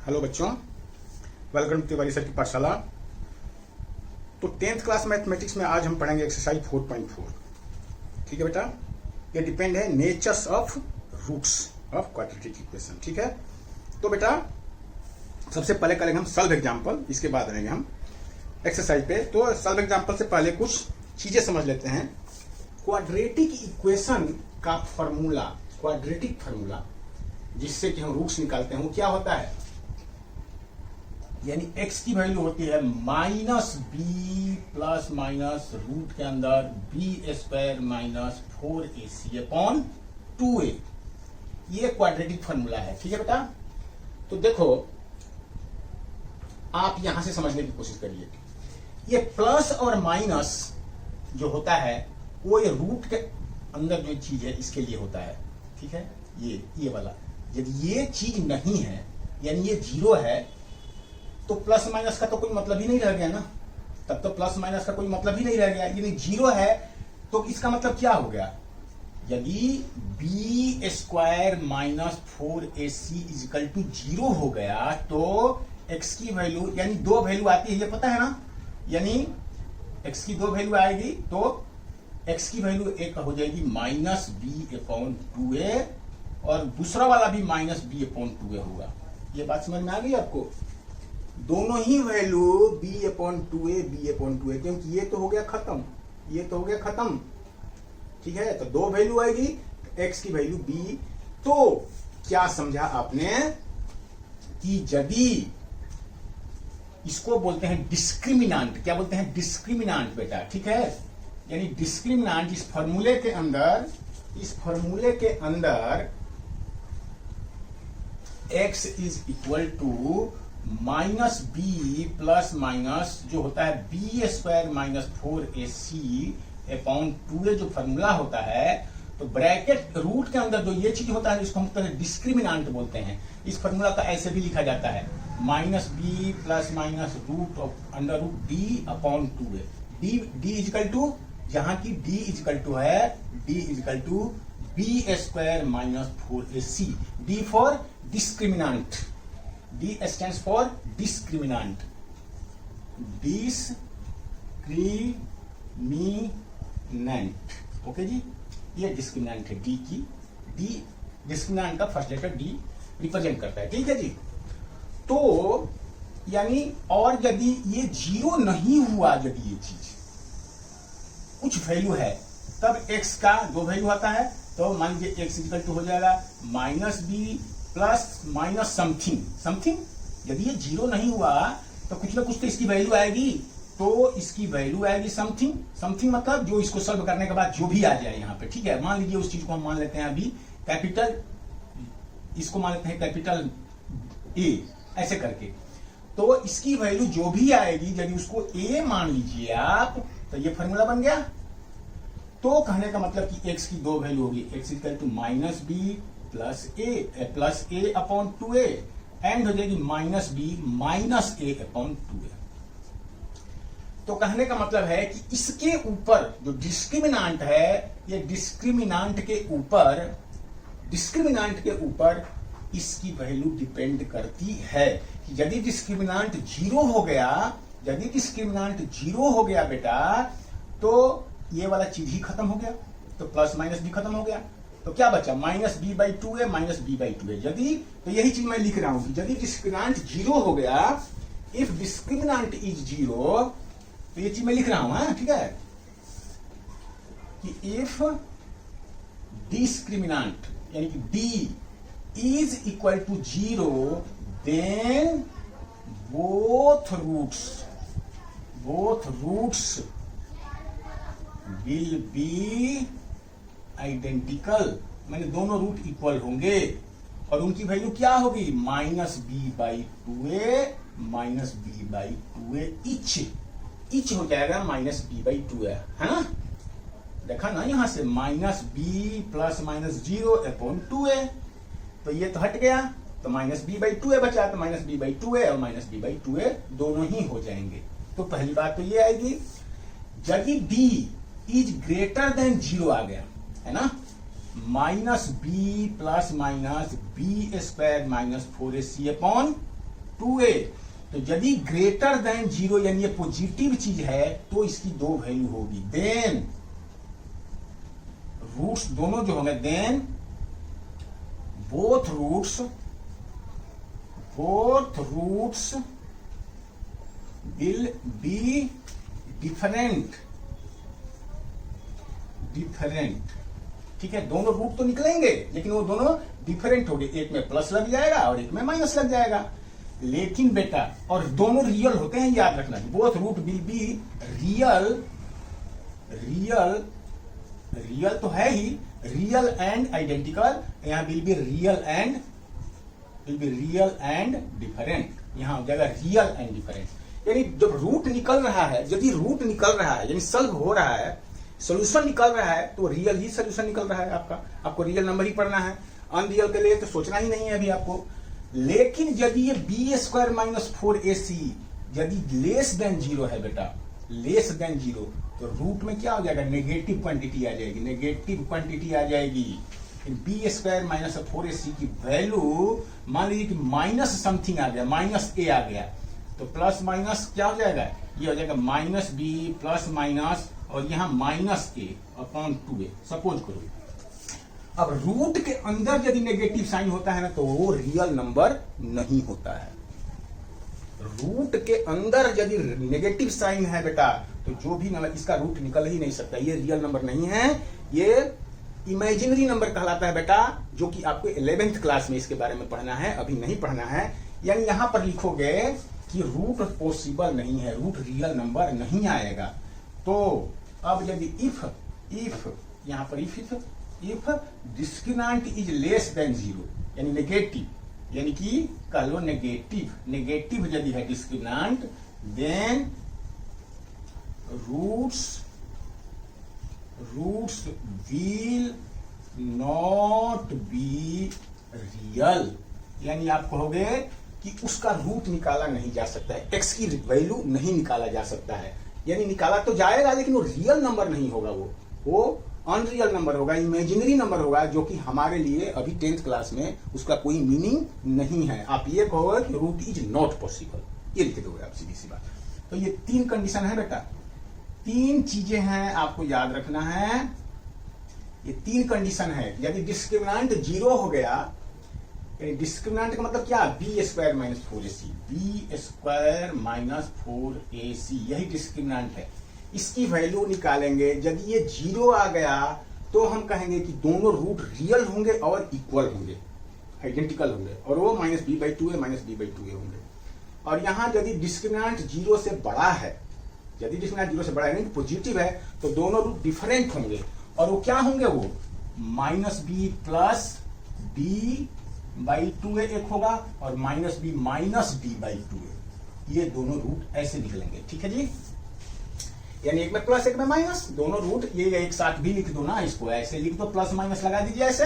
Hello बच्चों, welcome to Tiwari sir की पाठशाला। तो 10th क्लास मैथमेटिक्स में आज हम पढ़ेंगे एक्सरसाइज 4.4। ठीक है बेटा, ये डिपेंड है natures of roots of quadratic equation. ठीक है, तो बेटा सबसे पहले करेंगे हम सॉल्व एग्जांपल, इसके बाद रहेंगे हम एक्सरसाइज पे। तो सॉल्व एग्जांपल से पहले कुछ चीजें समझ लेते हैं। क्वाड्रेटिक इक्वेशन का फॉर्मूला, क्वाड्रेटिक फॉर्मूला जिससे कि हम रूट्स निकालते हैं, वो क्या होता है? यानी x की वैल्यू होती है minus B plus minus root के अंदर B square minus 4ac upon 2a। ये क्वाड्रेटिक फॉर्मूला है। ठीक है बेटा, तो देखो आप यहां से समझने की कोशिश करिए। ये प्लस और माइनस जो होता है वो ये रूट के अंदर जो चीज है इसके लिए होता है। ठीक है, ये वाला यदि ये चीज नहीं है यानी ये जीरो है तो प्लस माइनस का तो कोई मतलब ही नहीं रह गया ना। तब तो प्लस माइनस का कोई मतलब ही नहीं रह गया। यदि जीरो है तो इसका मतलब क्या हो गया? यदि b square minus 4ac equal to zero हो गया तो x की वैल्यू यानी दो वैल्यू आती है, ये पता है ना। यानी x की दो वैल्यू आएगी तो x की वैल्यू एक हो जाएगी माइनस बी अपॉन 2a और दूसरा वाला भी माइनस बी अपॉन 2a होगा। ये बात समझ में आ गई आपको? दोनों ही वैल्यू b अपॉन 2a, क्योंकि ये तो हो गया खत्म, ये तो हो गया खत्म। ठीक है, तो दो वैल्यू आएगी, x की वैल्यू b। तो क्या समझा आपने कि यदि इसको बोलते हैं डिस्क्रिमिनांट, क्या बोलते हैं? डिस्क्रिमिनांट बेटा। ठीक है, यानी डिस्क्रिमिनांट इस फॉर्मूले के अंदर, इस फॉर्मूले के अंदर x is equal to minus B plus minus जो होता है B square minus 4ac upon 2a जो फॉर्मूला होता है, तो ब्रैकेट रूट के अंदर जो ये चीज होता है इसको हम डिस्क्रिमिनांट बोलते हैं। इस फॉर्मूला का ऐसे भी लिखा जाता है minus B plus minus root of under root D upon 2a। D is equal to, जहां की डी इजिकल टू है D is equal to B square minus 4ac। D for discriminant, D stands for discriminant, discriminant। Okay जी, ये discriminant है D की। D discriminant का first letter D represent करता है। ठीक है जी, तो यानी और यदि ये जीरो नहीं हुआ, यदि ये चीज कुछ वैल्यू है तब x का दो वैल्यू आता है, तो मान लीजिए x इक्वल टू हो जाएगा minus B plus minus something something. यदि ये जीरो नहीं हुआ तो कुछ ना कुछ तो इसकी वैल्यू आएगी, तो इसकी वैल्यू आएगी समथिंग। समथिंग मतलब जो इसको सॉल्व करने के बाद जो भी आ जाए यहाँ पे। ठीक है, मान लीजिए उस चीज को हम मान लेते हैं अभी कैपिटल, इसको मान लेते हैं कैपिटल A, ऐसे करके। तो इसकी वैल्यू जो भी आएगी यदि उसको A मान लीजिए आप, तो ये फॉर्मूला बन गया। तो कहने का मतलब कि x की दो वैल्यू होगी, x equal to minus B plus a upon 2a and हो जाएगी minus b minus a upon 2a। तो कहने का मतलब है कि इसके ऊपर जो डिस्क्रिमिनांट है, ये डिस्क्रिमिनांट के ऊपर इसकी वैल्यू डिपेंड करती है कि यदि डिस्क्रिमिनांट जीरो हो गया, यदि डिस्क्रिमिनांट जीरो हो गया बेटा, तो ये वाला चीज ही खत्म हो गया, तो प्लस माइनस भी खत्म हो गया। तो क्या बचा? Minus b by 2a minus b by 2a। यदि, तो यही चीज मैं लिख रहा हूं कि यदि डिस्क्रिमिनांट जीरो हो गया, इफ डिस्क्रिमिनांट इज जीरो, तो ये चीज मैं लिख रहा हूं। ठीक है, कि इफ डिस्क्रिमिनांट यानी कि d is equal to zero, then both roots will be identical, मैंने दोनों रूट इक्वल होंगे और उनकी वैल्यू क्या होगी? Minus b by 2a minus b by 2a। Each हो जाएगा माइनस बी बाई 2a, है ना। देखा ना, यहां से minus B plus minus zero upon 2a, तो ये तो हट गया, तो माइनस बी बाई 2a बचा, तो माइनस बी बाई 2a और माइनस बी बाई 2a दोनों ही हो जाएंगे। तो पहली बात तो ये आएगी, यदि d is greater than zero आ गया, है ना, minus B plus minus B square minus 4ac upon 2a। तो यदि ग्रेटर देन 0 यानी ये पॉजिटिव चीज है तो इसकी दो वैल्यू होगी। देन रूट्स दोनों जो होंगे, then both roots will be different. ठीक है, दोनों रूट तो निकलेंगे लेकिन वो दोनों डिफरेंट होंगे, एक में प्लस लग जाएगा और एक में माइनस लग जाएगा। लेकिन बेटा, और दोनों रियल होते हैं, याद रखना, both root will be real तो है ही, रियल एंड आइडेंटिकल, यहां will be real and different, यहां हो जाएगा रियल एंड डिफरेंट। यानी जब रूट निकल रहा है, यदि रूट निकल रहा है यानी सॉल्व हो रहा है, सोल्यूशन निकल रहा है, तो रियल ही सोल्यूशन निकल रहा है आपको रियल नंबर ही पढ़ना है, अनरियल के लिए तो सोचना ही नहीं है अभी आपको। लेकिन यदि ये बी स्क्वायर माइनस 4ac यदि लेस देन 0 है बेटा, लेस देन 0, तो रूट में क्या हो जाएगा, नेगेटिव क्वांटिटी आ जाएगी। बी स्क्वायर माइनस 4ac की वैल्यू मान लीजिए कि माइनस समथिंग आ गया, माइनस a आ गया, तो प्लस माइनस क्या हो जाएगा, ये हो जाएगा माइनस b प्लस माइनस और यहां minus a upon 2a suppose करो। अब रूट के अंदर यदि नेगेटिव साइन होता है ना तो वो रियल नंबर नहीं होता है। रूट के अंदर यदि नेगेटिव साइन है बेटा तो जो भी नंबर, इसका रूट निकल ही नहीं सकता, ये रियल नंबर नहीं है, ये इमेजिनरी नंबर कहलाता है बेटा, जो कि आपको 11th क्लास में इसके बारे में पढ़ना है, अभी नहीं पढ़ना है। यानी यहां पर लिखोगे कि रूट पॉसिबल नहीं है, रूट रियल नंबर नहीं आएगा। तो अब यदि इफ यहां पर if discriminant is less than 0 यानी नेगेटिव, यानी कि कह लो नेगेटिव यदि है discriminant, then roots will not be real. यानी आप कहोगे कि उसका रूट निकाला नहीं जा सकता है, एक्स की वैल्यू नहीं निकाला जा सकता है। यानी निकाला तो जाएगा लेकिन वो रियल नंबर नहीं होगा, वो अनरियल नंबर होगा, इमेजिनरी नंबर होगा, जो कि हमारे लिए अभी 10th क्लास में उसका कोई मीनिंग नहीं है। आप ये कहोगे कि रूट इज नॉट पॉसिबल, ये लिख दोगे आप सीधी सी बात। तो ये 3 कंडीशन है बेटा, 3 चीजें हैं आपको याद रखना है, ये 3 कंडीशन है। यदि डिस्क्रिमिनेंट 0 हो गया, डिस्क्रिमिनेंट का मतलब क्या, बी स्क्वायर माइनस 4ac, यही डिस्क्रिमिनेंट है। इसकी वैल्यू निकालेंगे, यदि ये 0 आ गया तो हम कहेंगे कि दोनों रूट रियल होंगे और इक्वल होंगे, आइडेंटिकल होंगे, और वो -b/2a होंगे। और यहां यदि डिस्क्रिमिनेंट 0 से बड़ा है, यदि डिस्क्रिमिनेंट 0 से बड़ा है, पॉजिटिव है, तो दोनों रूट डिफरेंट होंगे, और वो क्या होंगे, वो -b प्लस b/2a एक होगा और -b माइनस b/2a, ये दोनों रूट ऐसे निकलेंगे। ठीक है जी, यानी एक में प्लस एक में माइनस, दोनों रूट ये एक साथ भी लिख दो ना, इसको ऐसे लिख दो, प्लस माइनस लगा दीजिए ऐसे,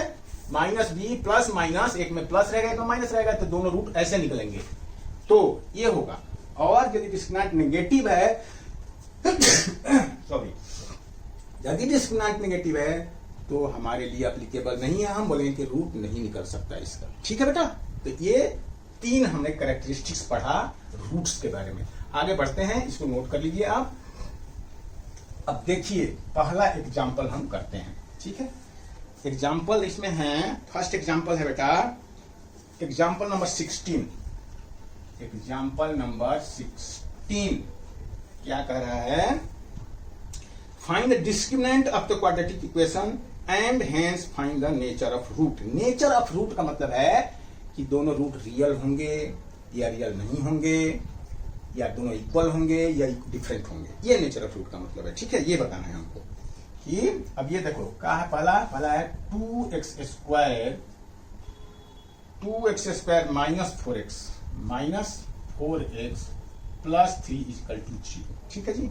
-b प्लस माइनस, एक में प्लस रहेगा एक में माइनस रहेगा, तो दोनों रूट ऐसे निकलेंगे, तो ये होगा। और यदि डिस्क्रिमिनेंट नेगेटिव है सॉरी, यदि डिस्क्रिमिनेंट नेगेटिव है तो हमारे लिए एप्लीकेबल नहीं है, हम बोलेंगे कि रूट नहीं निकल सकता इसका। ठीक है बेटा, तो ये 3 हमने कैरेक्टरिस्टिक्स पढ़ा रूट्स के बारे में। आगे बढ़ते हैं, इसको नोट कर लीजिए आप। अब देखिए पहला एग्जाम्पल हम करते हैं। ठीक है, एग्जाम्पल इसमें है, फर्स्ट एग्जाम्पल है बेटा एग्जाम्पल नंबर 16। एग्जाम्पल नंबर 16 क्या कह रहा है, find the discriminant of the quadratic equation and hence find the nature of root. Nature of root का मतलब है कि दोनों रूट रियल होंगे या रियल नहीं होंगे, या दोनों इक्वल होंगे या डिफरेंट होंगे, ये नेचर ऑफ रूट का मतलब है। ठीक है, ये बताना है हमको कि अब ये देखो क्या है, पहला है 2x square minus 4x plus 3 = 0। ठीक है जी,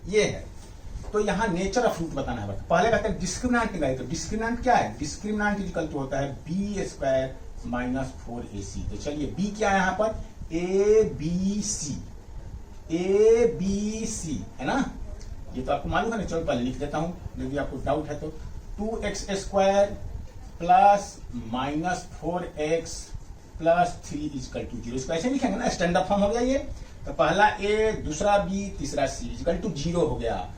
ये है। तो यहां नेचर ऑफ रूट बताना है। पहले कहते हैं डिस्क्रिमिनेंट निकालिए, तो डिस्क्रिमिनेंट क्या है, डिस्क्रिमिनेंट इक्वल टू होता है b स्क्वायर माइनस 4ac। तो चलिए b क्या है यहाँ पर, ABC है ना, ये तो आपको मालूम है ना, चलो पहले लिख देता हूं यदि आपको डाउट है तो। 2x square plus minus 4x plus 3 equal to 0। इसको ऐसे लिखेंगे ना, स्टैंडर्ड फॉर्म हो गया ये। तो पहला ए, दूसरा बी, तीसरा सी इजकल टू 0 हो गया।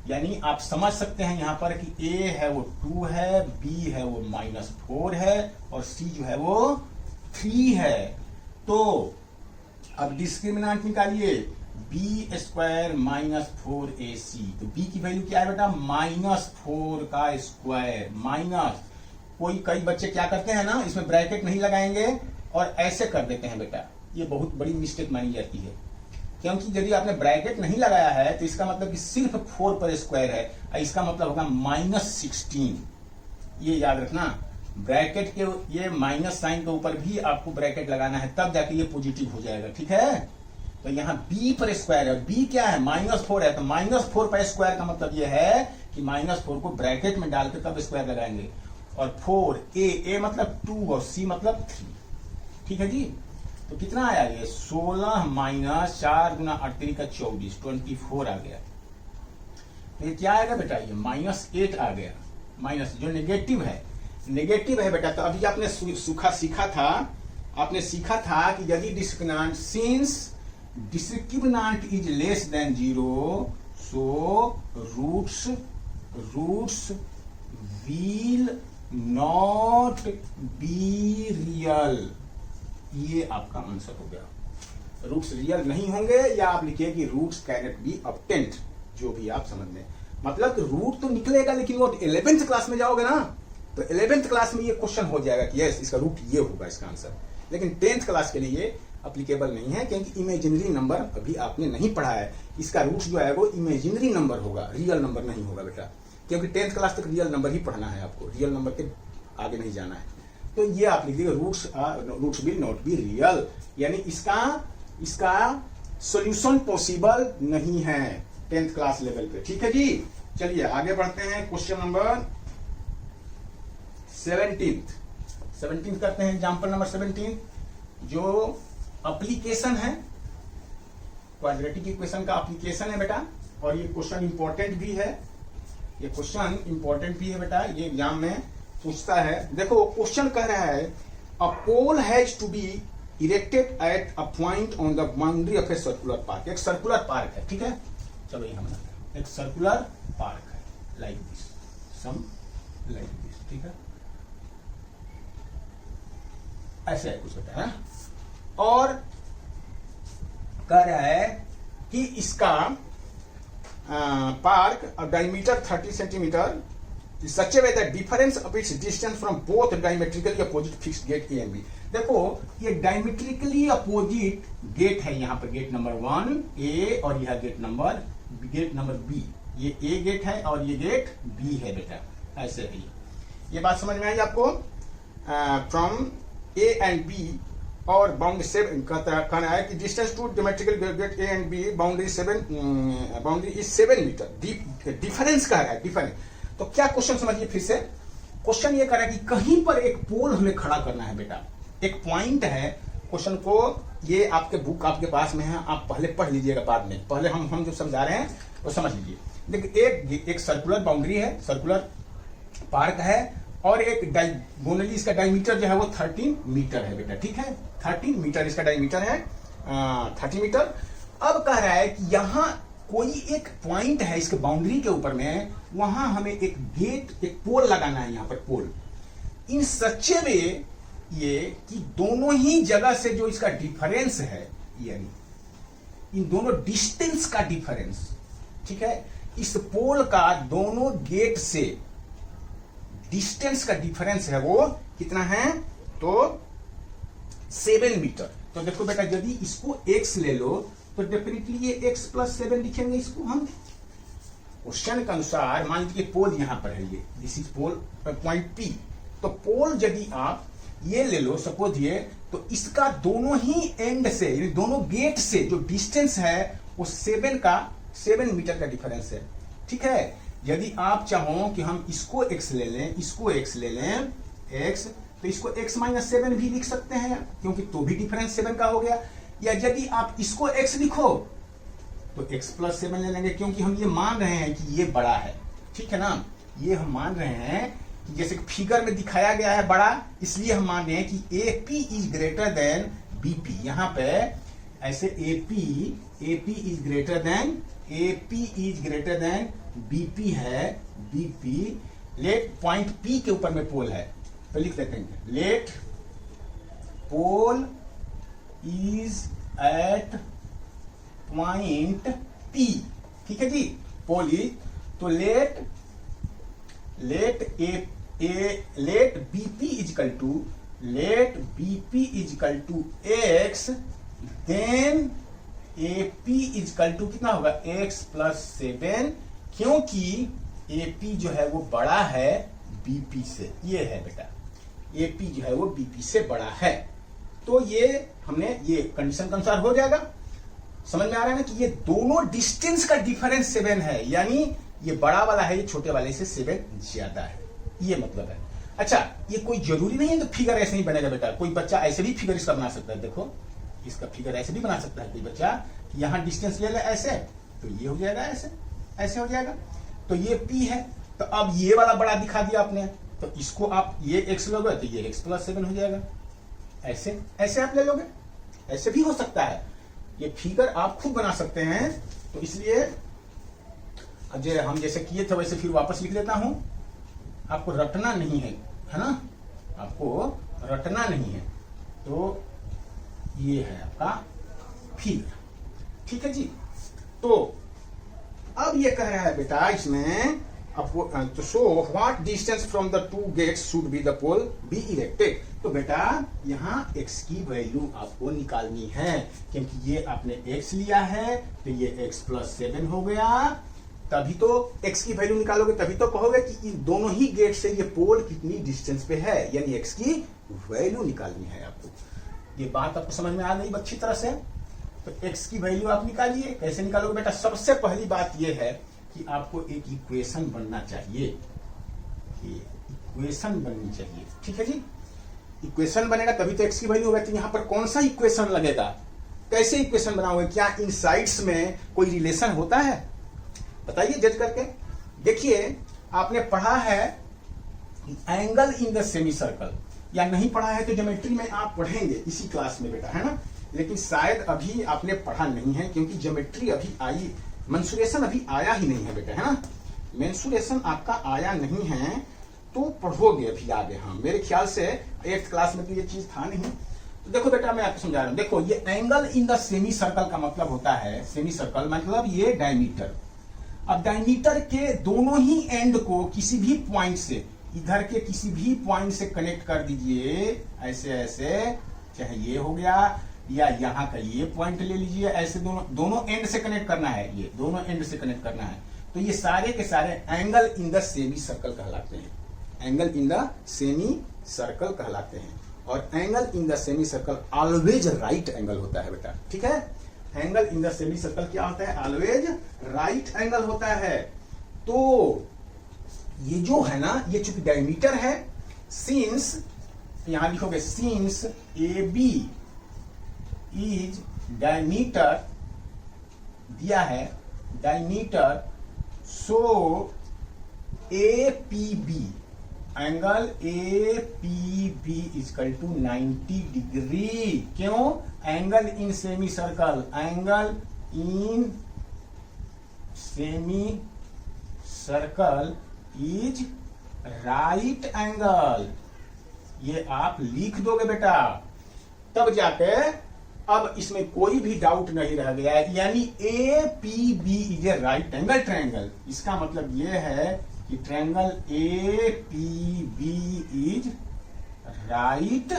यानी आप समझ सकते हैं यहाँ पर कि ए है वो 2 है, बी है वो -4 है, और सी जो है वो 3 है। तो अब डिस्क्रिमिनेंट निकालिए, बी स्क्वायर -4ac। तो बी की वैल्यू क्या है बेटा, -4 का स्क्वायर माइनस, कई बच्चे क्या करते हैं ना, इसमें ब्रैकेट नहीं लगाएंगे और ऐसे कर देते हैं बेटा। ये बहुत बड़ी मिस्टेक मानी जाती है, क्योंकि यदि आपने ब्रैकेट नहीं लगाया है तो इसका मतलब कि सिर्फ 4 पर स्क्वायर है, इसका मतलब होगा -16। ये याद रखना, ब्रैकेट के ये माइनस साइन के ऊपर भी आपको ब्रैकेट लगाना है, तब जाके ये पॉजिटिव हो जाएगा, ठीक है। तो यहाँ b पर स्क्वायर है, b क्या है, -4 है, तो -4 पर स्क्वायर का मतलब ये है कि -4 को ब्रैकेट में डाल के तब स्क्वायर लगाएंगे। और 4 a मतलब 2 और c मतलब 3, ठीक है जी। तो कितना आया ये, 16 माइनस 4 गुना 38 का 24, 24 आ गया। तो ये क्या आएगा बेटा, ये -8 आ गया। माइनस जो नेगेटिव है बेटा। तो अभी आपने सीखा था कि यदि discriminant, since discriminant is less than 0, so roots will not be real. ये आपका आंसर हो गया। रूट्स रियल नहीं होंगे, या आप लिखिए कि रूट्स कैनट बी ऑब्टेन्ड, जो भी आप समझ लें। मतलब रूट तो निकलेगा, लेकिन वो 11th क्लास में जाओगे ना, तो 11th क्लास में ये क्वेश्चन हो जाएगा कि यस इसका रूट ये होगा इसका आंसर। लेकिन 10th क्लास के लिए अप्लीकेबल नहीं है, क्योंकि इमेजिनरी नंबर अभी आपने नहीं पढ़ा है। इसका रूट जो है वो इमेजिनरी नंबर होगा, रियल नंबर नहीं होगा बेटा, क्योंकि 10th क्लास तक रियल नंबर ही पढ़ना है आपको, रियल नंबर के आगे नहीं जाना है। तो ये आप लिखिएगा, roots will not be real, यानी इसका सॉल्यूशन पॉसिबल नहीं है 10th क्लास लेवल पे, ठीक है जी। चलिए आगे बढ़ते हैं, क्वेश्चन नंबर 17 करते हैं। एग्जाम्पल नंबर 17 जो एप्लीकेशन है, क्वाड्रेटिक इक्वेशन का एप्लीकेशन है बेटा, और ये क्वेश्चन इंपॉर्टेंट भी है। बेटा, ये एग्जाम में पूछता है। देखो क्वेश्चन कह रहा है, a pole has to be erected at a point on the boundary of a circular park. एक सर्कुलर पार्क है, ठीक है, चलो ये हम एक सर्कुलर पार्क है, लाइक दिस, ठीक है, ऐसे है कुछ बेटा है। और कह रहा है कि इसका park diameter 30 centimetre, such a way that difference of its distance from both diametrically opposite fixed gate A and B. देखो ये डायमेट्रिकली अपोजिट गेट है, यहाँ पर गेट नंबर 1 ए और यह गेट नंबर बी। ये ए गेट है और ये गेट बी है बेटा, ऐसे है। ये बात समझ में आई आपको। फ्रॉम ए एंड बी और बाउंड्री 7 कहना है कि distance to diametrical gate A and B boundary is 7 metre. Difference कह रहा है, डिफरेंस। तो क्या क्वेश्चन समझिए फिर से। क्वेश्चन ये कह रहा है कि कहीं पर एक पोल हमें खड़ा करना है बेटा, एक पॉइंट है। क्वेश्चन को ये आपके बुक आपके पास में है, आप पहले पढ़ लीजिएगा, बाद में पहले हम जो समझा रहे हैं वो समझ लीजिए। देखिए एक सर्कुलर बाउंड्री है, सर्कुलर पार्क है, और एक डायगोनली इसका डायमीटर जो है वो 13 मीटर है बेटा, ठीक है, 13 मीटर इसका डायमीटर है, 30 मीटर। अब कह रहा है कि यहाँ कोई एक पॉइंट है इसके बाउंड्री के ऊपर में, वहां हमें एक पोल लगाना है, यहाँ पर पोल इन सच ए वे ये कि दोनों ही जगह से जो इसका डिफरेंस है, यानी इन दोनों डिस्टेंस का डिफरेंस, ठीक है, इस पोल का दोनों गेट से डिस्टेंस का डिफरेंस है वो कितना है, तो 7 मीटर। तो देखो बेटा, यदि इसको x ले लो तो डेफिनेटली ये x + 7 लिखेंगे इसको हम। क्वेश्चन के अनुसार मान लीजिए पोल यहां पर है, ये this is pole point P। तो पोल यदि आप ये ले लो सपोज ये, तो इसका दोनों ही एंड से, यानी दोनों गेट से जो डिस्टेंस है वो 7 मीटर का डिफरेंस है, ठीक है। यदि आप चाहो कि हम इसको x ले लें, इसको x ले लें x, तो इसको x - 7 भी लिख सकते हैं, क्योंकि तो भी डिफरेंस 7 का हो गया। या यदि आप इसको x लिखो तो x + 7 ले लेंगे, क्योंकि हम ये मान रहे हैं कि ये बड़ा है, ठीक है ना। ये हम मान रहे हैं कि जैसे फिगर में दिखाया गया है बड़ा, इसलिए हम मान रहे हैं कि AP is greater then BP। यहां पे ऐसे AP is greater then BP है। BP लेट पॉइंट P के ऊपर में पोल है, तो लिख देते हैं let pole is at point P। ठीक है जी, पोल इज, तो let BP equal to X, then AP equal to कितना होगा X प्लस 7, क्योंकि AP जो है वो बड़ा है BP से। ये है बेटा, AP जो है वो BP से बड़ा है। तो ये हमने ये कंडीशन के अनुसार हो जाएगा। समझ में आ रहा है ना कि ये दोनों डिस्टेंस का डिफरेंस 7 है, यानी ये बड़ा वाला है, ये छोटे वाले से 7 ज्यादा है, ये मतलब है। अच्छा, ये कोई जरूरी नहीं है कि फिगर ऐसे ही बनेगा बेटा, कोई बच्चा ऐसे भी फिगर इसका बना सकता है। देखो इसका फिगर ऐसे भी बना सकता है कोई बच्चा, यहां डिस्टेंस ले ले ऐसे, तो ये हो जाएगा ऐसे, ऐसे हो जाएगा। तो ये P है, तो अब ये वाला बड़ा दिखा दिया आपने, तो इसको आप ये X लोगे तो ये X प्लस 7 हो जाएगा। ऐसे ऐसे आप ले लोगे, ऐसे भी हो सकता है। ये फिगर आप खुद बना सकते हैं, तो इसलिए अब जो हम जैसे किए थे वैसे फिर वापस लिख लेता हूं। आपको रटना नहीं है, है ना, आपको रटना नहीं है। तो ये है आपका फिगर, ठीक है जी। तो अब ये कह रहा है बेटा इसमें आपको, तो show what distance from the two gates should be the pole be erected. तो बेटा यहाँ x की वैल्यू आपको निकालनी है, क्योंकि ये आपने x लिया है, तो ये x प्लस 7 हो गया। तभी तो x की वैल्यू निकालोगे, तभी तो कहोगे कि इन दोनों ही गेट से ये पोल कितनी डिस्टेंस पे है, यानी x की वैल्यू निकालनी है आपको। ये बात आपको समझ में आ गई अच्छी तरह से। तो x की वैल्यू आप निकालिए। कैसे निकालोगे बेटा? सबसे पहली बात यह है कि आपको एक इक्वेशन बनना चाहिए, इक्वेशन बननी चाहिए, ठीक है जी। इक्वेशन बनेगा तभी तो x की वैल्यू होगा। तो यहाँ पर कौन सा इक्वेशन लगेगा, कैसे इक्वेशन बनाओगे? क्या इन साइड्स में कोई रिलेशन होता है? बताइए जज करके। देखिए आपने पढ़ा है angle in the semi circle, या नहीं पढ़ा है तो ज्योमेट्री में आप पढ़ेंगे इसी क्लास में बेटा, है ना। लेकिन शायद अभी आपने पढ़ा नहीं है, क्योंकि ज्योमेट्री अभी आई, मेंसुरेशन अभी आया ही नहीं है बेटा, है ना। मेंसुरेशन आपका आया नहीं है तो पढ़ोगे अभी आगे। हाँ, मेरे ख्याल से 8th क्लास में तो ये चीज था नहीं। तो देखो बेटा मैं आपको समझा रहा हूं। देखो ये angle in the semi circle का मतलब होता है, सेमी सर्कल मतलब ये डायमीटर। अब डायमीटर के दोनों ही एंड को किसी भी पॉइंट से, इधर के किसी भी पॉइंट से कनेक्ट कर दीजिए, ऐसे ऐसे, चाहे ये हो गया या यहाँ का ये पॉइंट ले लीजिए, ऐसे दोनों एंड से कनेक्ट करना है, ये दोनों एंड से कनेक्ट करना है। तो ये सारे के सारे angle in the semi circle कहलाते हैं, angle in the semi circle कहलाते हैं। और angle in the semi circle always right angle होता है बेटा, ठीक है। Angle in the semi circle क्या होता है? ऑलवेज राइट एंगल होता है। तो ये जो है ना, ये चूंकि डायमीटर है, सिंस, यहां लिखोगे since A B is diameter, दिया है diameter, so A P B, angle A P B is equal to 90 degree. क्यों? Angle in semicircle, angle in semicircle is right angle. ये आप लिख दोगे बेटा, तब जाके अब इसमें कोई भी डाउट नहीं रह गया है। यानी A P B is a right angle triangle. इसका मतलब ये है कि triangle A P B is right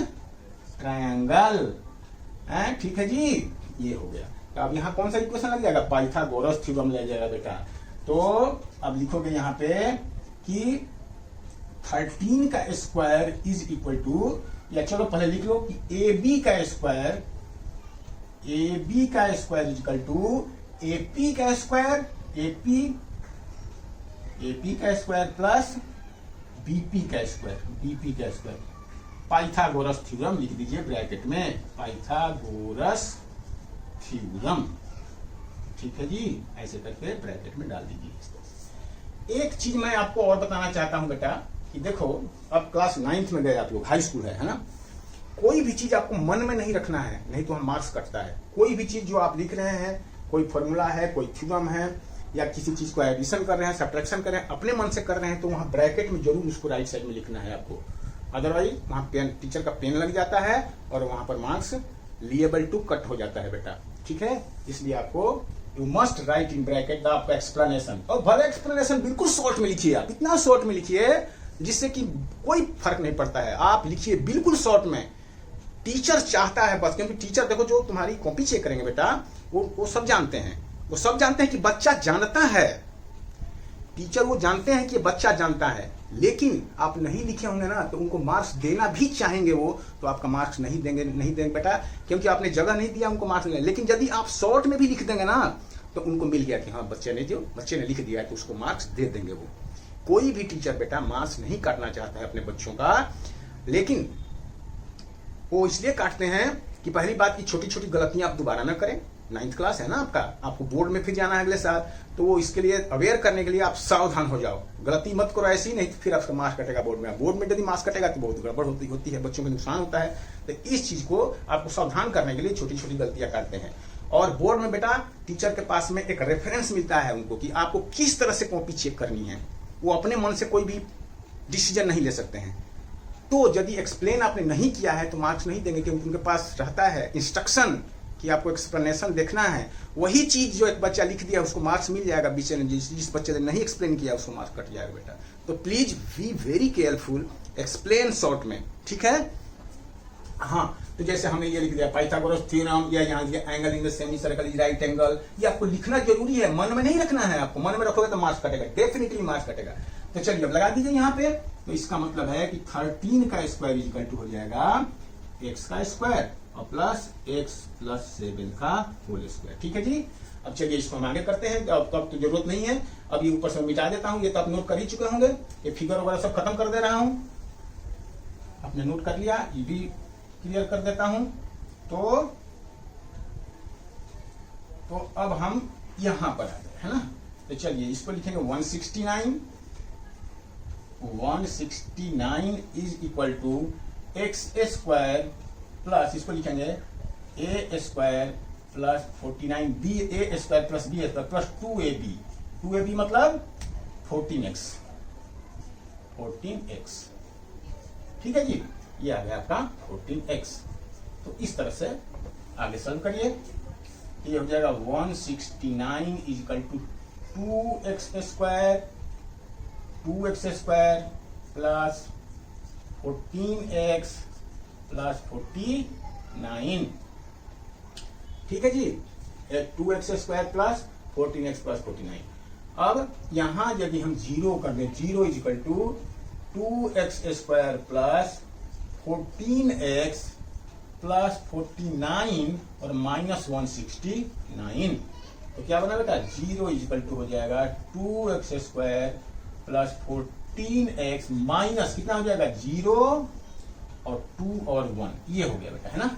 triangle, ठीक है जी। ये हो गया। तो अब यहां कौन सा इक्वेशन लग जाएगा? पाइथागोरस थ्योरम लग जाएगा बेटा। तो अब लिखोगे यहां पे कि 13 का स्क्वायर इज इक्वल टू, या चलो पहले लिख लो कि ए बी का स्क्वायर, ए बी का square equal to A P का स्क्वायर, ए पी का स्क्वायर प्लस बीपी का स्क्वायर, बीपी का स्क्वायर। पाइथागोरस थ्योरम लिख दीजिए ब्रैकेट में, पाइथागोरस थ्योरम, ठीक है जी। ऐसे करके ब्रैकेट में डाल दीजिए। एक चीज मैं आपको और बताना चाहता हूं बेटा, कि देखो अब क्लास 9th में गए आप लोग, हाई स्कूल है ना, कोई भी चीज आपको मन में नहीं रखना है, नहीं तो हम मार्क्स कटता है। कोई भी चीज जो आप लिख रहे हैं, कोई फॉर्मूला है, कोई थ्योरम है, या किसी चीज को एडिशन कर रहे हैं, सब्ट्रैक्शन कर रहे हैं, अपने मन से कर रहे हैं, तो वहां ब्रैकेट में जरूर उसको राइट साइड में लिखना है आपको। अदरवाइज वहां पेन, टीचर का पेन लग जाता है और वहां पर मार्क्स लिएबल टू कट हो जाता है बेटा, ठीक है। इसलिए आपको you must write in bracket the आपका एक्सप्लेनेशन, और भले एक्सप्लेनेशन बिल्कुल शॉर्ट में लिखिए, आप इतना शॉर्ट में लिखिए जिससे कि कोई फर्क नहीं पड़ता है, आप लिखिए बिल्कुल शॉर्ट में। टीचर चाहता है बस, क्योंकि टीचर देखो जो तुम्हारी कॉपी चेक करेंगे बेटा, वो सब जानते हैं, वो सब जानते हैं कि बच्चा जानता है। टीचर वो जानते हैं कि बच्चा जानता है, लेकिन आप नहीं लिखे होंगे ना तो उनको मार्क्स देना भी चाहेंगे वो, तो आपका मार्क्स नहीं देंगे बेटा, क्योंकि आपने जगह नहीं दिया उनको मार्क्स नहीं। लेकिन यदि आप शॉर्ट में भी लिख देंगे ना तो उनको मिल गया कि हाँ बच्चे ने लिख दिया है, तो उसको मार्क्स दे देंगे वो। कोई भी टीचर बेटा मार्क्स नहीं काटना चाहता है अपने बच्चों का, लेकिन वो इसलिए काटते हैं कि पहली बात की छोटी छोटी गलतियां आप दोबारा ना करें। 9th क्लास है ना आपका, आपको बोर्ड में फिर जाना है अगले साल, तो वो इसके लिए अवेयर करने के लिए आप सावधान हो जाओ, गलती मत करो ऐसी, नहीं तो फिर आपका मार्क्स कटेगा बोर्ड में। बोर्ड में यदि मार्क्स कटेगा तो बहुत गड़बड़ होती है, बच्चों को नुकसान होता है। तो इस चीज को आपको सावधान करने के लिए छोटी छोटी गलतियां करते हैं। और बोर्ड में बेटा टीचर के पास में एक रेफरेंस मिलता है उनको कि आपको किस तरह से कॉपी चेक करनी है, वो अपने मन से कोई भी डिसीजन नहीं ले सकते हैं। तो यदि एक्सप्लेन आपने नहीं किया है तो मार्क्स नहीं देंगे, क्योंकि उनके पास रहता है इंस्ट्रक्शन कि आपको एक्सप्लेनेशन देखना है। वही चीज जो एक बच्चा लिख दिया उसको मार्क्स मिल जाएगा, जिस बच्चे ने नहीं एक्सप्लेन किया उसको मार्क्स कट जाएगा बेटा। तो please be very careful, explain short में, ठीक है। हाँ, तो जैसे हमने ये लिख दिया पाइथागोरस थ्योरम, या यहाँ दिया angle in the semi circle is right angle, ये आपको लिखना जरूरी है, मन में नहीं रखना है आपको। मन में रखोगे तो मार्क्स कटेगा, डेफिनेटली मार्क्स कटेगा। तो चलिए अब लगा दीजिए यहाँ पे। तो इसका मतलब है कि 13 का स्क्वायर इक्वल टू हो जाएगा x का स्क्वायर और प्लस x प्लस 7 का होल स्क्वायर, ठीक है जी। अब चलिए इसको हम आगे करते हैं, अब तो जरूरत नहीं है, अब ये ऊपर से मिटा देता हूं, ये तो आप नोट कर ही चुके होंगे, ये फिगर वगैरह सब खत्म कर दे रहा हूं, आपने नोट कर लिया, ये भी क्लियर कर देता हूं। तो अब हम यहां पर आ गए है ना। तो चलिए इसको लिखेंगे 169 is equal to X square plus, इसको लिखेंगे A square plus 49 B A square plus B square plus 2ab मतलब 14x, ठीक है जी। ये आ गया आपका 14x। तो इस तरह से आगे सॉल्व करिए, ये हो जाएगा 169 is equal to 2x square plus 14x plus 49, ठीक है जी। 2x square plus 14x plus 49। अब यहां यदि हम जीरो कर दें, 0 is equal to 2x square plus 14x plus 49 और माइनस 169, तो क्या बना बेटा 0 इज इक्वल टू हो जाएगा 2x square plus 14x minus कितना हो जाएगा 0 और 2 और 1, ये हो गया बेटा, है ना।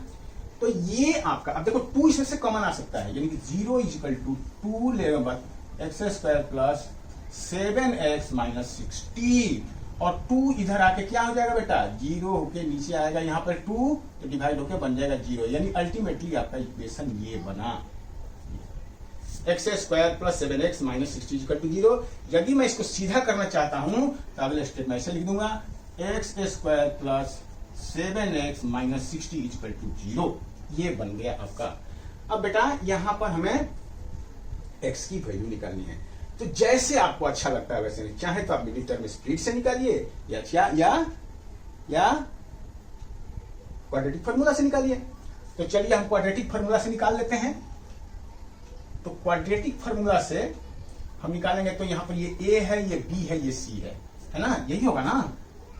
तो ये आपका, अब देखो 2 इसमें से कॉमन आ सकता है, यानी कि 0 इज इक्वल टू 2 लेने बाद x square plus 7x minus 60, और 2 इधर आके क्या हो जाएगा बेटा 0 होके नीचे आएगा, यहाँ पर 2 तो डिवाइड होके बन जाएगा 0, यानी अल्टीमेटली आपका इक्वेशन ये बना x square plus 7x minus 60 equal to 0। यदि मैं इसको सीधा करना चाहता हूं तो अगले स्टेप में ऐसे लिख दूंगा x square plus 7x minus 60 equal to 0, ये बन गया आपका। अब बेटा यहां पर हमें x की वैल्यू निकालनी है, तो जैसे आपको अच्छा लगता है वैसे, चाहे तो आप मिडिल टर्म स्प्लिट से निकालिए या क्वाड्रेटिक फार्मूला से निकालिए। तो चलिए हम क्वाड्रेटिक फार्मूला से निकाल लेते हैं। तो क्वाड्रेटिक फार्मूला से हम निकालेंगे तो यहाँ पर ये a है, ये b है, ये c है ना, यही होगा ना।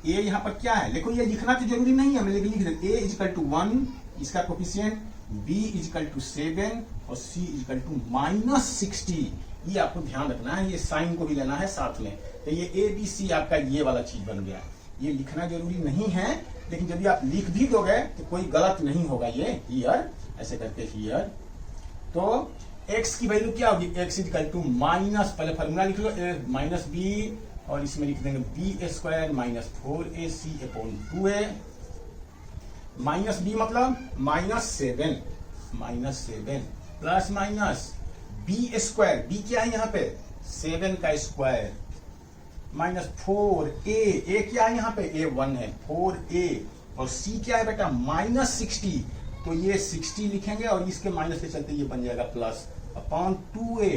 a यहाँ पर क्या है, देखो ये लिखना तो जरूरी नहीं है, हम लिख देते a इजिकल टू 1 इसका कोफिशिएंट, b इजिकल टू 7 और c इजिकल टू माइनस 60। ये आपको ध्यान रखना है, ये साइन को भी लेना है साथ में। तो ये a b c आपका ये वाला चीज बन गया। ये लिखना जरूरी नहीं है, लेकिन यदि आप लिख भी दोगे तो कोई गलत नहीं होगा। ये हियर ऐसे करके हियर, तो x की वैल्यू क्या होगी, x इक्वल टू माइनस, पहले फॉर्मूला लिख लो, माइनस बी और इसमें लिख देंगे b square minus 4ac upon 2a minus b मतलब -7 plus minus B square, b क्या है यहाँ पे 7 का स्क्वायर माइनस 4a क्या है यहाँ पे a1 है 4a और c क्या है बेटा -60, तो ये 60 लिखेंगे और इसके माइनस के चलते ये बन जाएगा प्लस अपॉन 2a,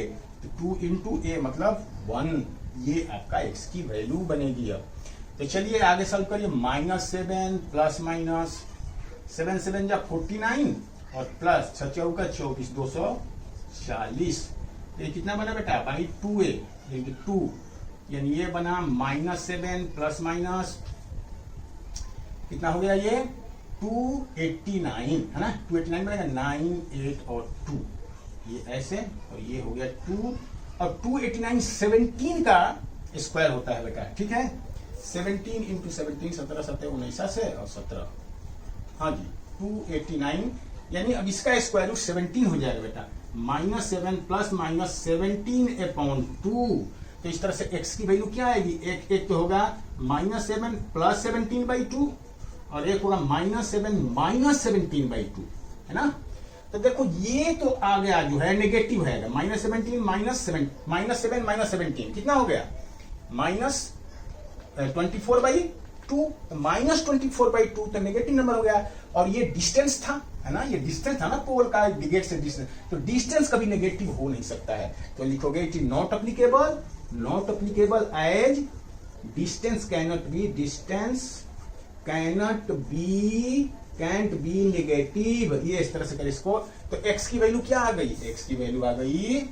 तो 2 इंटू a मतलब 1, ये आपका x की वैल्यू बनेगी। अब तो चलिए आगे सॉल्व करिए। -7 प्लस माइनस 7 7 जा 49 और प्लस 6 चौका 24 240, तो ये कितना बना बेटा बाई 2a इंटू 2, यानी ये बना -7 प्लस माइनस कितना हो गया ये 289 है ना, 289 बनेगा 9 8 और 2, ये ऐसे और ये हो गया 2 और 289 17 का स्क्वायर होता है बेटा, ठीक है 17 इंटू 17 17 7 19 से और 17, हाँ जी 289, यानी अब इसका स्क्वायर रूट 17 हो जाएगा बेटा -7 प्लस -17 अपॉन 2, तो इस तरह से x की वैल्यू क्या आएगी, एक तो होगा -7 प्लस 17/2 और एक होगा -7 -17/2 है ना। तो देखो ये तो आ गया जो है नेगेटिव है, -17 -7 कितना हो गया -24/2, -24/2 तो नेगेटिव नंबर हो गया, और ये डिस्टेंस था है ना, ये डिस्टेंस था ना पोल का गेट से डिस्टेंस, तो डिस्टेंस कभी नेगेटिव हो नहीं सकता है, तो लिखोगे it is not applicable as distance cannot be negative, ये इस तरह से करें इसको। तो x की वैल्यू क्या आ गई, x की वैल्यू आ गई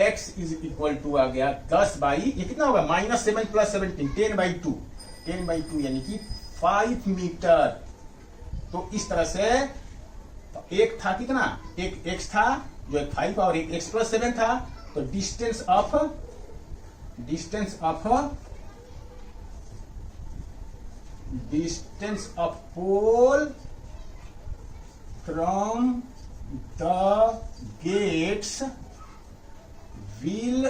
x इज इक्वल टू आ गया 10 बाई ये कितना होगा -7 प्लस 17 10/2 यानी कि 5 मीटर। तो इस तरह से एक था कितना, एक x था जो एक 5 और एक x प्लस 7 था, तो distance of pole from the gates will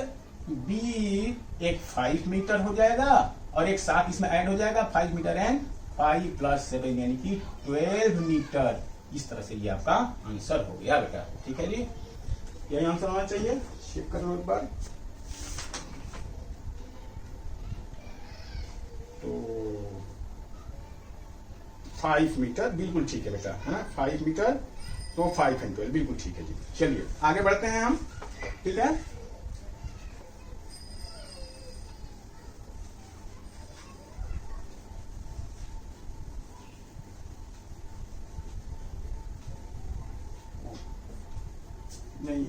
be एक 5 मीटर हो जाएगा और एक 7 इसमें ऐड हो जाएगा 5 मीटर एंड 5 प्लस 7 यानी कि 12 मीटर। इस तरह से ये आपका आंसर हो गया बेटा, ठीक है जी, यही आंसर होना चाहिए। चेक करो एक बार, तो 5 मीटर बिल्कुल ठीक है बेटा, है ना 5 मीटर, तो 5 एंड 12 बिल्कुल ठीक है जी। चलिए आगे बढ़ते हैं हम, ठीक है। नहीं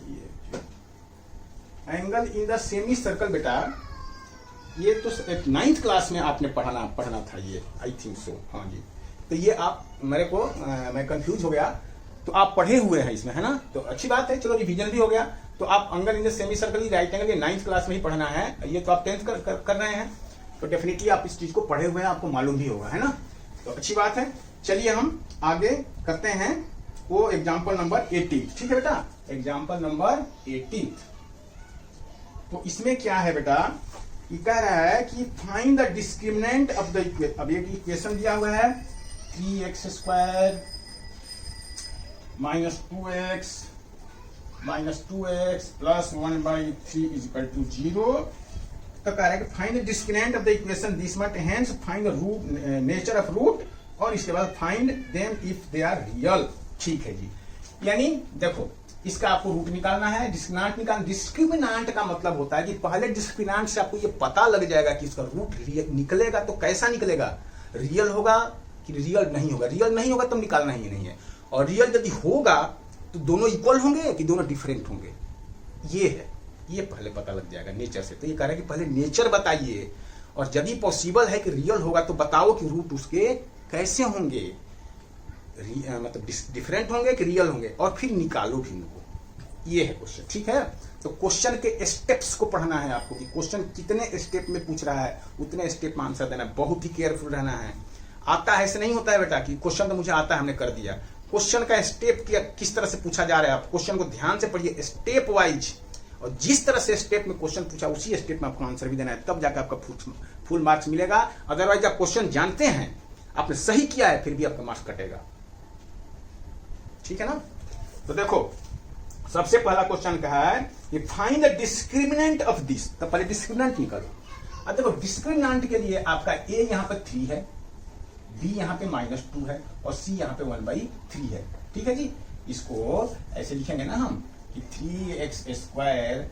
angle in the semi circle बेटा, ये तो 9th क्लास में आपने पढ़ना था ये, आई थिंक सो, हाँ जी। तो ये आप मेरे को मैं कंफ्यूज हो गया, तो आप पढ़े हुए हैं इसमें, है ना, तो अच्छी बात है, चलो रिवीजन भी हो गया। तो आप angle in the semi circle, right angle, ये 9th क्लास में ही पढ़ना है, ये तो आप 10th कर रहे हैं, तो डेफिनेटली आप इस चीज को पढ़े हुए हैं, आपको मालूम भी होगा, है ना, तो अच्छी बात है। चलिए हम आगे करते हैं वो एग्जाम्पल नंबर 18, ठीक है बेटा, एग्जाम्पल नंबर 18। तो इसमें क्या है बेटा, ये कह रहा है कि find the discriminant of the equation. अब ये इक्वेशन दिया हुआ है 3x square -2x plus 1/3 is equal to 0। तो कह रहा है कि find the discriminant of the equation this मट, hence find the root nature of root, और इसके बाद find them if they are real, ठीक है जी। यानी देखो इसका आपको रूट निकालना है, डिस्क्रिमिनेंट निकालना। डिस्क्रिमिनेंट का मतलब होता है कि पहले डिस्क्रिमिनेंट से आपको ये पता लग जाएगा कि इसका रूट निकलेगा तो कैसा निकलेगा, रियल होगा कि रियल नहीं होगा। रियल नहीं होगा तो निकालना ही नहीं है, और रियल यदि होगा तो दोनों इक्वल होंगे कि दोनों डिफरेंट होंगे, ये है, ये पहले पता लग जाएगा नेचर से। तो ये कह रहा है कि पहले नेचर बताइए, और यदि पॉसिबल है कि रियल होगा तो बताओ कि रूट उसके कैसे होंगे, मतलब डिफरेंट होंगे कि रियल होंगे, और फिर निकालो भी उनको। ये है क्वेश्चन, ठीक है। तो क्वेश्चन के स्टेप्स को पढ़ना है आपको कि क्वेश्चन कितने स्टेप में पूछ रहा है, उतने स्टेप में आंसर देना है, बहुत ही केयरफुल रहना है। आता है ऐसे नहीं होता है बेटा कि क्वेश्चन तो मुझे आता है हमने कर दिया। क्वेश्चन का स्टेप किस तरह से पूछा जा रहा है, आप क्वेश्चन को ध्यान से पढ़िए स्टेप वाइज, और जिस तरह से स्टेप में क्वेश्चन पूछा उसी स्टेप में आपको आंसर भी देना है, तब जाकर आपका फुल मार्क्स मिलेगा। अदरवाइज आप क्वेश्चन जानते हैं, आपने सही किया है, फिर भी आपका मार्क्स कटेगा। ठीक है ना। तो देखो सबसे पहला क्वेश्चन क्या है, ये find the discriminant of this. तो पहले डिस्क्रिमिनेंट निकालो। अब देखो डिस्क्रिमिनेंट के लिए आपका ए यहाँ पर 3 है, बी यहाँ पे -2 है और सी यहाँ पे 1/3 है। ठीक है जी। इसको ऐसे लिखेंगे ना हम कि 3x²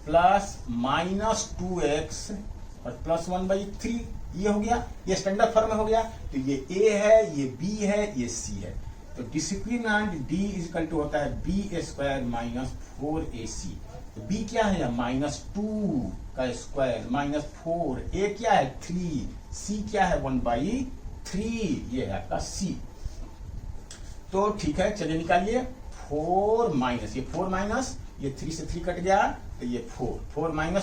प्लस -2x और प्लस 1/3, ये हो गया, ये स्टैंडर्ड फॉर्म में हो गया। तो ये ए है, ये बी है, ये सी है। तो डिस्क्रिमिनेंट D इक्वल टू होता है b² - 4ac। तो b क्या है, -2 का स्क्वायर -4, a क्या है 3, c क्या है 1/3, ये है आपका c। तो ठीक है, चलिए निकालिए। 4 माइनस ये 3 से 3 कट गया, तो ये 4 -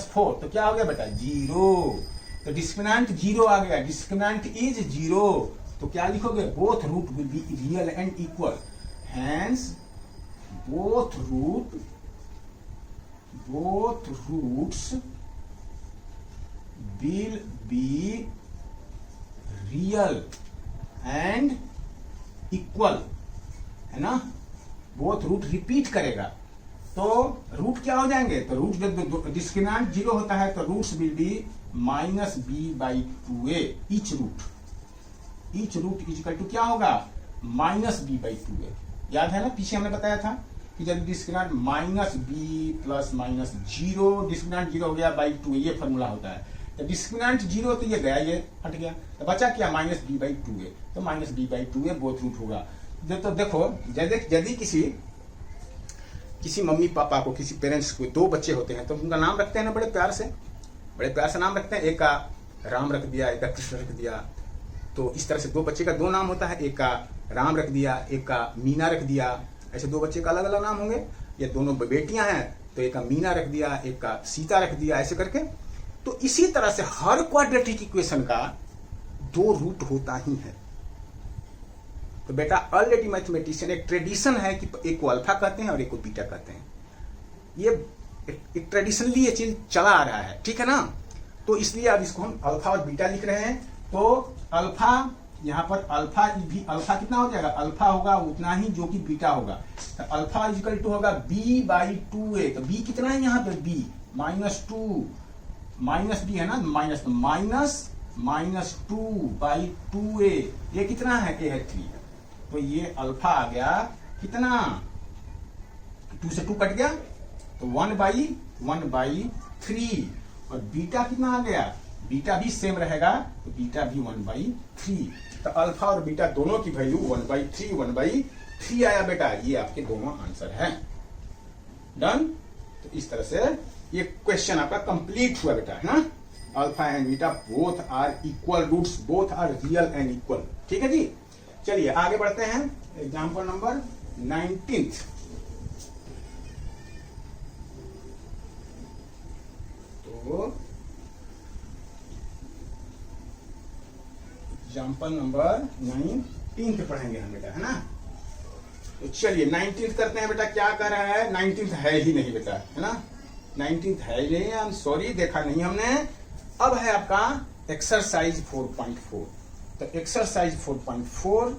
4 तो क्या हो गया बेटा 0। तो डिस्क्रिमिनेंट 0 आ गया, डिस्क्रिमिनेंट इज 0। तो क्या लिखोगे, both root will be real and equal, hence both roots will be real and equal, है ना। बोथ रूट रिपीट करेगा तो रूट क्या हो जाएंगे, तो रूट जब डिस्क्रिमिनेंट 0 होता है तो roots will be -b/2a। Each root equal to क्या होगा, -b/2a। याद है ना, पीछे हमने बताया था कि जब डिस्क्रिमिनेंट -b प्लस -0, डिस्क्रिमिनेंट 0 हो गया /2, ये फॉर्मूला होता है। तो डिस्क्रिमिनेंट 0 तो ये गया, ये हट गया, तो बचा क्या -b/2a। तो -b/2a बोथ रूट होगा। तो देखो यदि किसी मम्मी पापा को, किसी पेरेंट्स को 2 बच्चे होते हैं तो उनका नाम रखते हैं ना, बड़े प्यार से नाम रखते हैं। एक का राम रख दिया, एक का कृष्ण रख दिया। तो इस तरह से 2 बच्चे का 2 नाम होता है, एक का राम रख दिया, एक का मीना रख दिया। ऐसे 2 बच्चे का अलग अलग नाम होंगे। ये दोनों बेटियां हैं तो एक का मीना रख दिया, एक का सीता रख दिया, ऐसे करके। तो इसी तरह से हर क्वाड्रेटिक इक्वेशन का 2 रूट होता ही है। तो बेटा ऑलरेडी मैथमेटिशियन एक ट्रेडिशन है कि एक को अल्फा कहते हैं और एक को बीटा कहते हैं। ये एक ट्रेडिशनली ये चीज चला आ रहा है, ठीक है ना। तो इसलिए अब इसको हम अल्फा और बीटा लिख रहे हैं। तो अल्फा, यहाँ पर अल्फा कितना हो जाएगा, अल्फा होगा उतना ही जो कि बीटा होगा। तो अल्फा इक्वल टू होगा b/2a। तो b कितना है यहाँ पे, b -2, माइनस b है ना, -2/2a। ये कितना है, a है 3। तो ये अल्फा आ गया कितना, 2 से 2 कट गया तो 1/3। और बीटा कितना आ गया, बीटा भी सेम रहेगा तो बीटा भी 1/3। तो अल्फा और बीटा दोनों की वैल्यू 1/3 आया बेटा। ये आपके दोनों आंसर हैं। डन। तो इस तरह से ये क्वेश्चन आपका कंप्लीट हुआ बेटा, है ना। Alpha and beta both are equal roots, both are real and equal. ठीक है जी। चलिए आगे बढ़ते हैं। Example number 19। तो एग्जाम्पल नंबर 19 पढ़ेंगे हम बेटा, है ना। तो चलिए 19 करते हैं बेटा। क्या कर रहा है, 19 है ही नहीं बेटा, है ना। 19 है ही नहीं, आई एम सॉरी, देखा नहीं हमने। अब है आपका एक्सरसाइज 4.4। तो एक्सरसाइज 4.4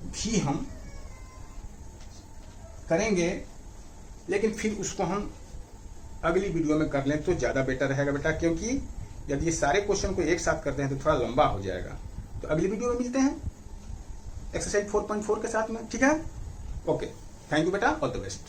भी हम करेंगे, लेकिन फिर उसको हम अगली वीडियो में कर लें तो ज्यादा बेटर रहेगा बेटा, क्योंकि यदि ये सारे क्वेश्चन को एक साथ करते हैं तो थोड़ा लंबा हो जाएगा। तो अगली वीडियो में मिलते हैं एक्सरसाइज 4.4 के साथ में, ठीक है। ओके, थैंक यू बेटा, ऑल द बेस्ट।